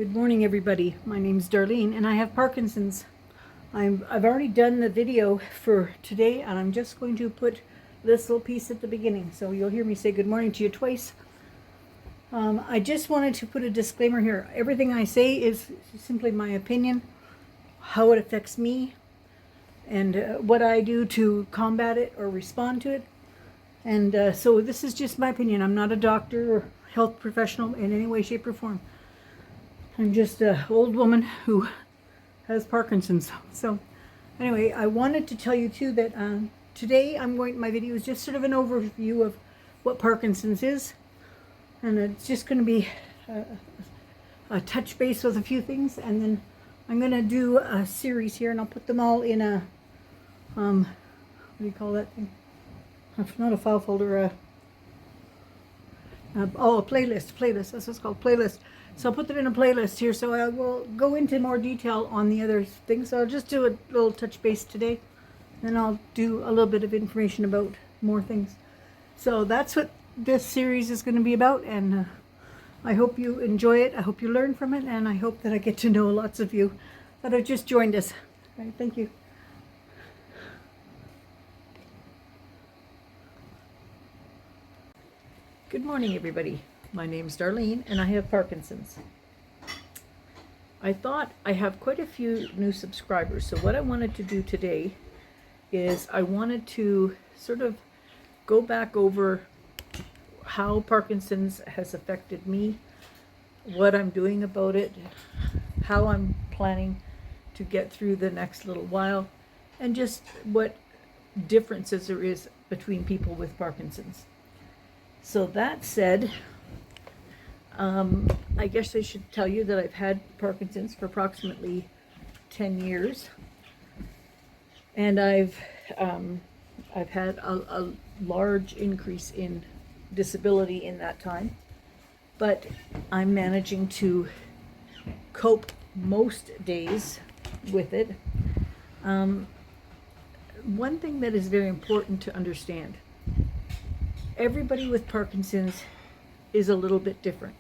Good morning, everybody. My name's Darlene, and I have Parkinson's. I've already done the video for today, and I'm just going to put this little piece at the beginning, so you'll hear me say good morning to you twice. I just wanted to put a disclaimer here. Everything I say is simply my opinion, how it affects me, and what I do to combat it or respond to it. And so this is just my opinion. I'm not a doctor or health professional in any way, shape, or form. I'm just an old woman who has Parkinson's. So anyway, I wanted to tell you too that today my video is just sort of an overview of what Parkinson's is. And it's just going to be a touch base with a few things. And then I'm going to do a series here, and I'll put them all in a, what do you call that thing? Not a file folder, a playlist, that's what it's called, playlist. So I'll put them in a playlist here, so I will go into more detail on the other things. So I'll just do a little touch base today, then I'll do a little bit of information about more things. So that's what this series is going to be about, and I hope you enjoy it, I hope you learn from it, and I hope that I get to know lots of you that have just joined us. All right, thank you. Good morning, everybody. My name's Darlene, and I have Parkinson's. I thought I have quite a few new subscribers, so what I wanted to do today is I wanted to sort of go back over how Parkinson's has affected me, what I'm doing about it, how I'm planning to get through the next little while, and just what differences there is between people with Parkinson's. So that said, I guess I should tell you that I've had Parkinson's for approximately 10 years, and I've had a large increase in disability in that time, but I'm managing to cope most days with it. One thing that is very important to understand: everybody with Parkinson's is a little bit different.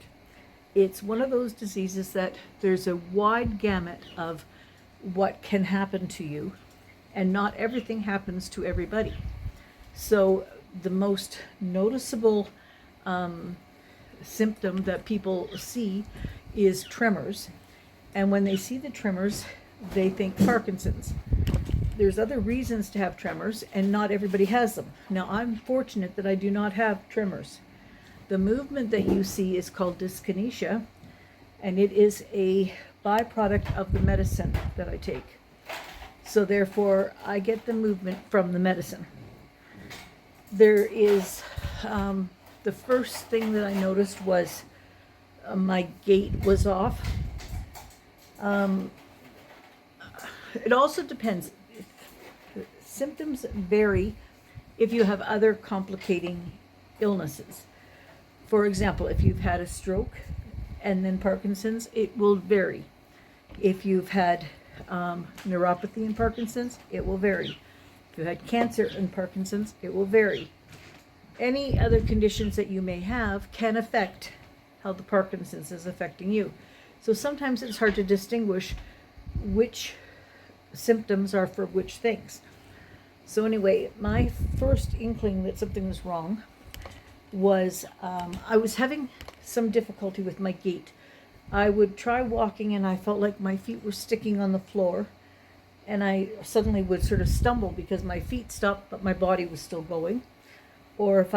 It's one of those diseases that there's a wide gamut of what can happen to you, and not everything happens to everybody. So the most noticeable symptom that people see is tremors, and when they see the tremors, they think Parkinson's. There's other reasons to have tremors, and not everybody has them. Now, I'm fortunate that I do not have tremors. The movement that you see is called dyskinesia, and it is a byproduct of the medicine that I take. So therefore, I get the movement from the medicine. There is, the first thing that I noticed was my gait was off. It also depends. Symptoms vary if you have other complicating illnesses. For example, if you've had a stroke and then Parkinson's, it will vary. If you've had neuropathy and Parkinson's, it will vary. If you had cancer and Parkinson's, it will vary. Any other conditions that you may have can affect how the Parkinson's is affecting you. So sometimes it's hard to distinguish which symptoms are for which things. So anyway, my first inkling that something was wrong was I was having some difficulty with my gait. I would try walking and I felt like my feet were sticking on the floor, and I suddenly would sort of stumble because my feet stopped but my body was still going. Or if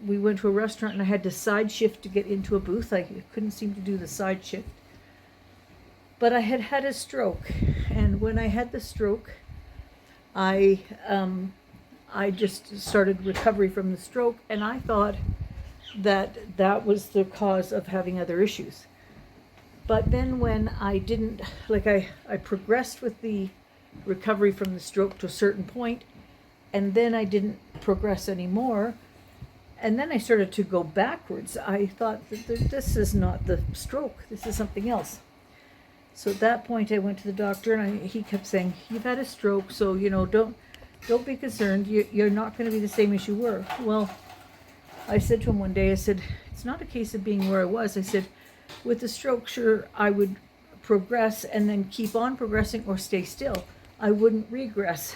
we went to a restaurant and I had to side shift to get into a booth, I couldn't seem to do the side shift. But I had had a stroke, and when I had the stroke, I just started recovery from the stroke, and I thought that that was the cause of having other issues. But then when I didn't, I progressed with the recovery from the stroke to a certain point, and then I didn't progress anymore, and then I started to go backwards. I thought that this is not the stroke, this is something else. So at that point I went to the doctor, and he kept saying, "You've had a stroke, so don't be concerned. You're not going to be the same as you were." Well, I said to him one day, I said, "It's not a case of being where I was." I said, With the stroke, sure, I would progress and then keep on progressing or stay still. I wouldn't regress.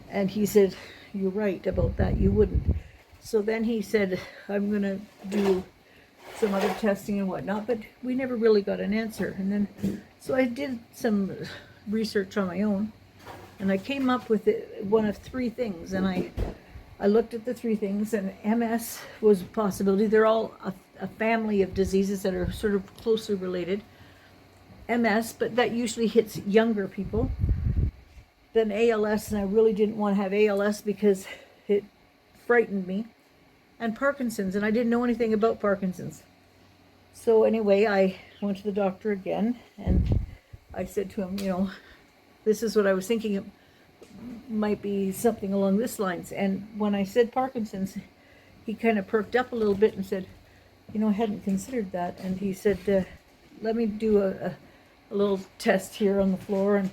And he said, you're right about that, you wouldn't. So then he said, I'm going to do some other testing and whatnot, but we never really got an answer. And then, so I did some research on my own, and I came up with one of three things, and I looked at the three things, and MS was a possibility. They're all a family of diseases that are sort of closely related. MS, but that usually hits younger people. Then ALS, and I really didn't want to have ALS because it frightened me. And Parkinson's, and I didn't know anything about Parkinson's. So anyway, I went to the doctor again, and I said to him, you know, this is what I was thinking. It might be something along this lines. And when I said Parkinson's, he kind of perked up a little bit and said, you know, I hadn't considered that. And he said, let me do a little test here on the floor. And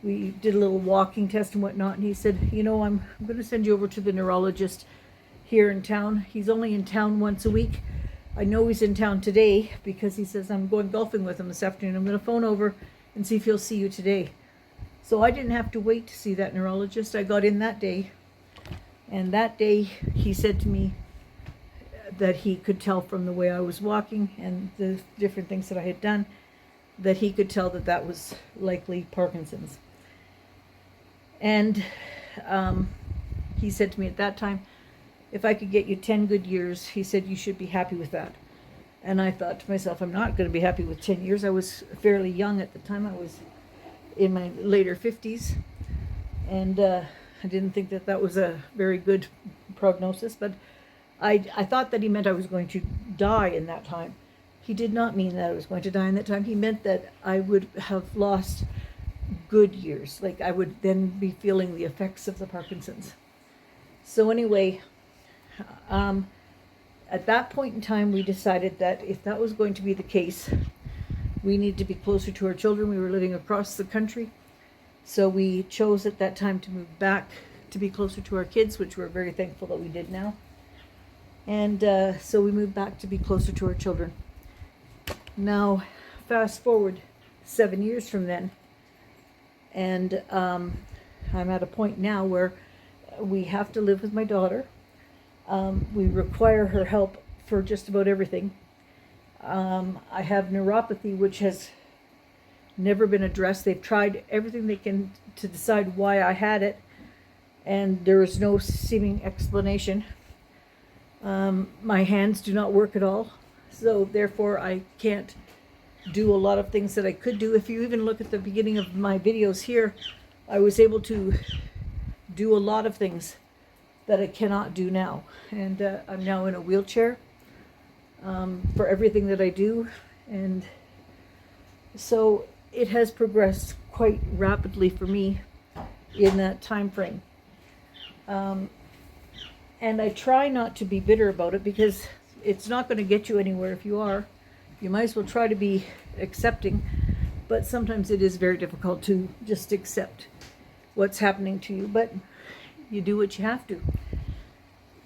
we did a little walking test and whatnot. And he said, you know, I'm going to send you over to the neurologist here in town. He's only in town once a week. I know he's in town today because he says I'm going golfing with him this afternoon. I'm going to phone over and see if he'll see you today. So I didn't have to wait to see that neurologist. I got in that day. And that day he said to me that he could tell from the way I was walking and the different things that I had done, that he could tell that that was likely Parkinson's. And he said to me at that time, if I could get you 10 good years, he said, you should be happy with that. And I thought to myself, I'm not going to be happy with 10 years. I was fairly young at the time. I was in my later 50s. And I didn't think that that was a very good prognosis. But I thought that he meant I was going to die in that time. He did not mean that I was going to die in that time. He meant that I would have lost good years. Like I would then be feeling the effects of the Parkinson's. So anyway, at that point in time, we decided that if that was going to be the case, we needed to be closer to our children. We were living across the country. So we chose at that time to move back to be closer to our kids, which we're very thankful that we did now. And so we moved back to be closer to our children. Now, fast forward 7 years from then, and I'm at a point now where we have to live with my daughter. We require her help for just about everything. I have neuropathy, which has never been addressed. They've tried everything they can to decide why I had it, and there is no seeming explanation. My hands do not work at all, so therefore I can't do a lot of things that I could do. If you even look at the beginning of my videos here, I was able to do a lot of things that I cannot do now. And I'm now in a wheelchair for everything that I do. And so it has progressed quite rapidly for me in that time frame. And I try not to be bitter about it because it's not going to get you anywhere if you are. You might as well try to be accepting, but sometimes it is very difficult to just accept what's happening to you, but you do what you have to.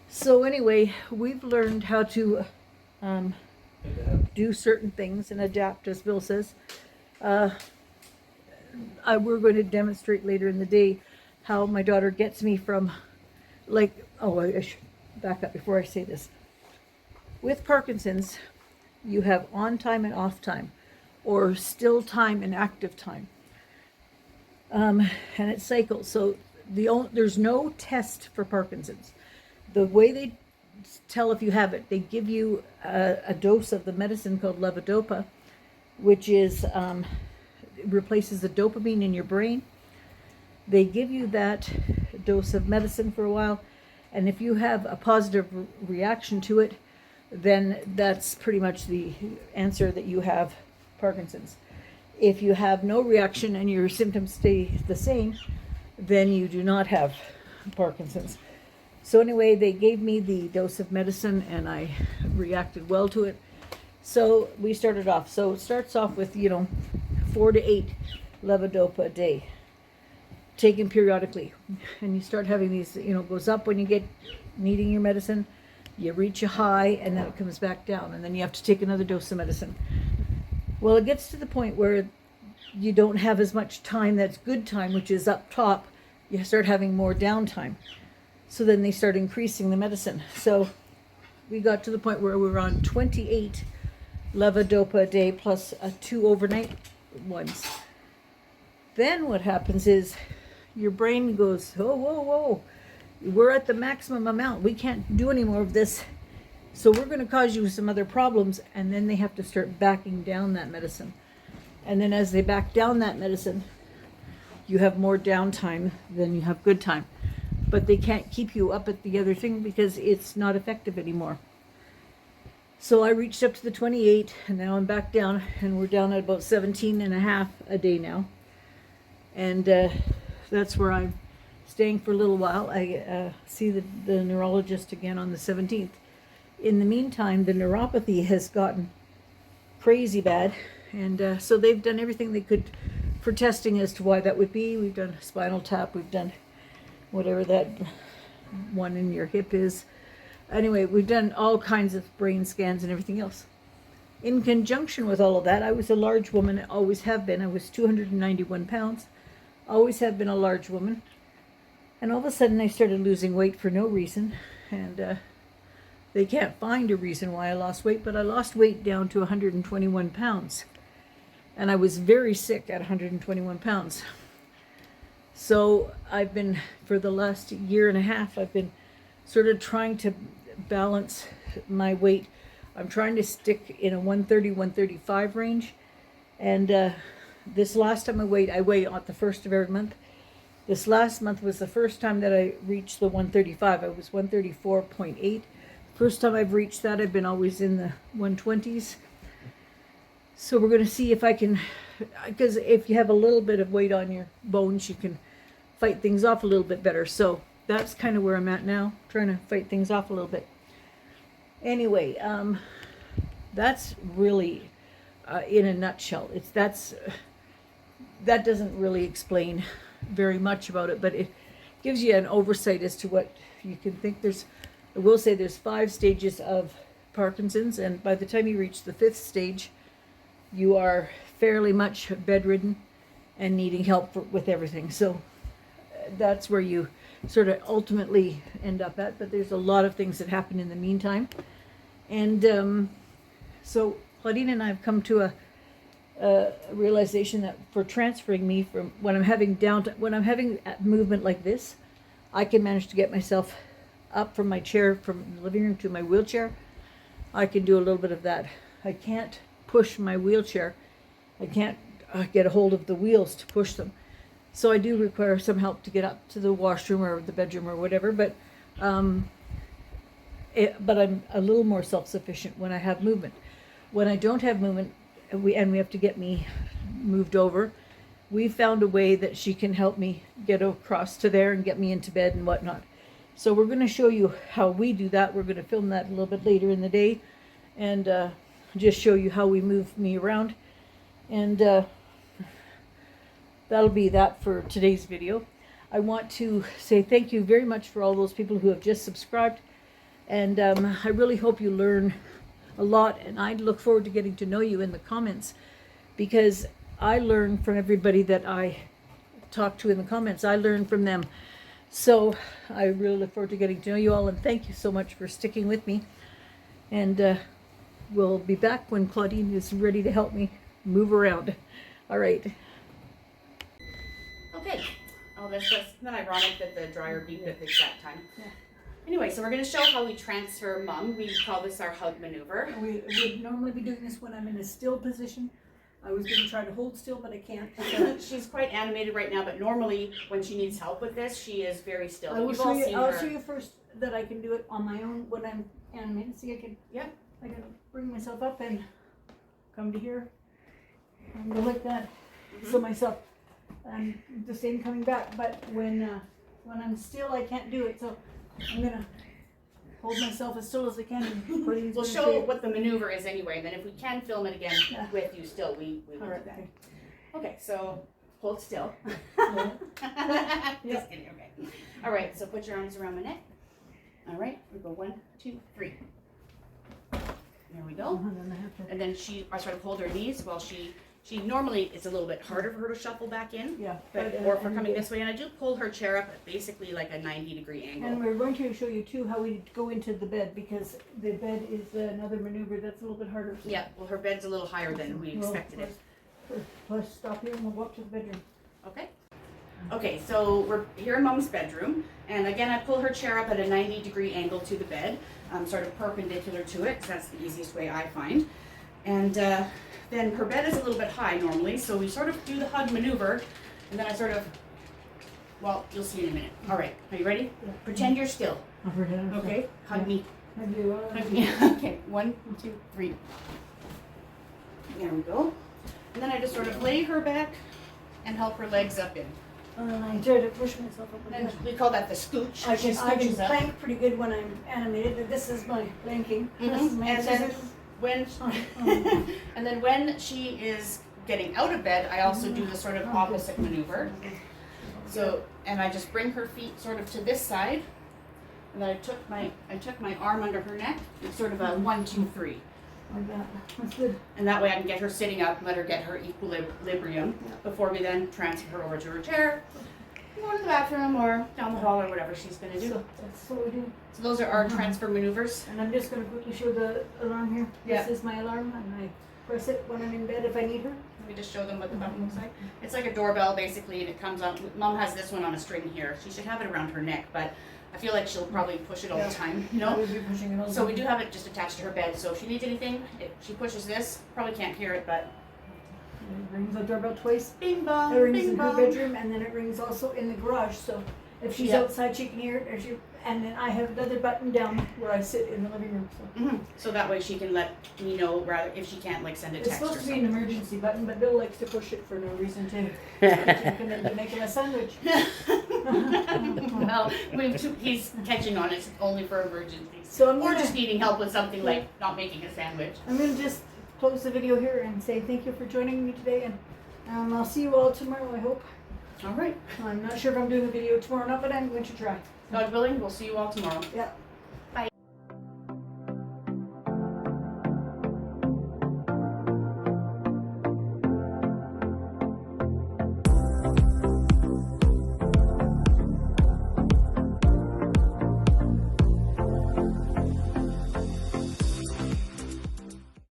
So anyway, we've learned how to do certain things and adapt, as Bill says. We're going to demonstrate later in the day how my daughter gets me from, like, I should back up before I say this. With Parkinson's, you have on time and off time, or still time and active time. And it cycles. So there's no test for Parkinson's. The way they tell if you have it, they give you a dose of the medicine called levodopa, which is replaces the dopamine in your brain. They give you that dose of medicine for a while, and if you have a positive reaction to it, then that's pretty much the answer that you have Parkinson's. If you have no reaction and your symptoms stay the same, then you do not have Parkinson's. So anyway, they gave me the dose of medicine and I reacted well to it. So we started off. So it starts off with, 4 to 8 levodopa a day, taken periodically. And you start having these, goes up when you get needing your medicine, You reach a high and then it comes back down, and then you have to take another dose of medicine. Well, it gets to the point where you don't have as much time that's good time, which is up top. You start having more downtime. So then they start increasing the medicine. So we got to the point where we were on 28 levodopa a day plus 2 overnight ones. Then what happens is your brain goes, oh, whoa, whoa, we're at the maximum amount. We can't do any more of this. So we're going to cause you some other problems. And then they have to start backing down that medicine. And then as they back down that medicine, you have more downtime than you have good time. But they can't keep you up at the other thing because it's not effective anymore. So I reached up to the 28, and now I'm back down, and we're down at about 17 and a half a day now. And that's where I'm staying for a little while. I see the neurologist again on the 17th. In the meantime, the neuropathy has gotten crazy bad, and so they've done everything they could for testing as to why that would be. We've done spinal tap, we've done whatever that one in your hip is. Anyway, we've done all kinds of brain scans and everything else. In conjunction with all of that, I was a large woman, I always have been. I was 291 pounds, always have been a large woman. And all of a sudden I started losing weight for no reason. And they can't find a reason why I lost weight, but I lost weight down to 121 pounds. And I was very sick at 121 pounds. So I've been, for the last year and a half, I've been sort of trying to balance my weight. I'm trying to stick in a 130, 135 range. And this last time I weigh on the first of every month. This last month was the first time that I reached the 135. I was 134.8. First time I've reached that. I've been always in the 120s. So we're going to see if I can, because if you have a little bit of weight on your bones, you can fight things off a little bit better. So that's kind of where I'm at now, trying to fight things off a little bit. Anyway, that's really, in a nutshell, that doesn't really explain very much about it, but it gives you an oversight as to what you can think. I will say there's 5 stages of Parkinson's, and by the time you reach the 5th stage, you are fairly much bedridden and needing help with everything. So that's where you sort of ultimately end up at, but there's a lot of things that happen in the meantime. And so Claudine and I have come to a realization that for transferring me from when I'm having movement like this, I can manage to get myself up from my chair, from the living room to my wheelchair. I can do a little bit of that. I can't push my wheelchair. I can't get a hold of the wheels to push them. So I do require some help to get up to the washroom or the bedroom or whatever, but I'm a little more self-sufficient when I have movement. When I don't have movement, we have to get me moved over, we found a way that she can help me get across to there and get me into bed and whatnot. So we're going to show you how we do that. We're going to film that a little bit later in the day and just show you how we move me around. And that'll be that for today's video. I want to say thank you very much for all those people who have just subscribed. And I really hope you learn a lot. And I look forward to getting to know you in the comments, because I learn from everybody that I talk to in the comments. I learn from them. So I really look forward to getting to know you all, and thank you so much for sticking with me. And we'll be back when Claudine is ready to help me move around. All right. Okay. Oh, that's not ironic that the dryer beeped at the exact time. Yeah. Anyway, so we're going to show how we transfer Mum. We call this our hug maneuver. We would normally be doing this when I'm in a still position. I was going to try to hold still, but I can't. She's quite animated right now, but normally when she needs help with this, she is very still. I'll show you first that I can do it on my own when I'm animated. See, I can bring myself up and come to here and go like that. Mm-hmm. So myself, I'm the same coming back, but when I'm still, I can't do it. So I'm going to hold myself as still as I can. We'll show what the maneuver is anyway, and then if we can film it again with you still, we will do that. Okay, so hold still. Just kidding, okay. All right, so put your arms around my neck. All right, we go 1, 2, 3. There we go. And then I sort of hold her knees while she normally, it's a little bit harder for her to shuffle back in. Yeah. But, or if we're coming this way, and I do pull her chair up at basically like a 90-degree angle. And we're going to show you too how we go into the bed, because the bed is another maneuver that's a little bit harder. Yeah, well, her bed's a little higher than we expected it. Let's stop here and we'll walk to the bedroom. Okay. Okay, so we're here in Mom's bedroom, and again, I pull her chair up at a 90-degree angle to the bed, sort of perpendicular to it, because that's the easiest way I find. And then her bed is a little bit high normally, so we sort of do the hug maneuver, and then I sort of, well, you'll see in a minute. All right, are you ready? Yeah. Pretend you're still. Okay, hug me. Hug you. Hug me. Okay, 1, 2, 3. There we go. And then I just sort of lay her back and help her legs up in. I try to push myself up. And we call that the scooch. I She can scooches up. plank pretty good when I'm animated. This is my planking. This is my And then exercise. when and then when she is getting out of bed, I also do the sort of opposite maneuver. So, and I just bring her feet sort of to this side, and then I took my arm under her neck. It's sort of a 1, 2, 3. Like that. That's good. And that way I can get her sitting up, let her get her equilibrium before we then transfer her over to her chair, go to the bathroom or down the hall or whatever she's going to do. So that's what we do. So those are our transfer maneuvers. And I'm just going to quickly show the alarm here. Yeah. This is my alarm, and I press it when I'm in bed if I need her. Let me just show them what the button looks like. It's like a doorbell basically, and it comes on. Mom has this one on a string here. She should have it around her neck, but I feel like she'll probably push it all the time, you I know? would be pushing it all the So we time. do have it just attached to her bed, so if she needs anything, she pushes this. Probably can't hear it, but It rings the doorbell twice. bing bong, It rings bing in her bong. bedroom, and then it rings also in the garage. So if she's Yeah. outside, she can hear it. And then I have another button down where I sit in the living room. So So that way she can let me know rather if she can't like send a it's text or supposed to be an something. emergency button, but Bill likes to push it for no reason too. And then make him a sandwich. Well, he's catching on. It's only for emergencies. So I'm Or gonna, just needing help with something like not making a sandwich. I'm gonna just close the video here and say thank you for joining me today, and I'll see you all tomorrow. I hope. All right. I'm not sure if I'm doing a video tomorrow or not, but I'm going to try. God willing, we'll see you all tomorrow. Yeah.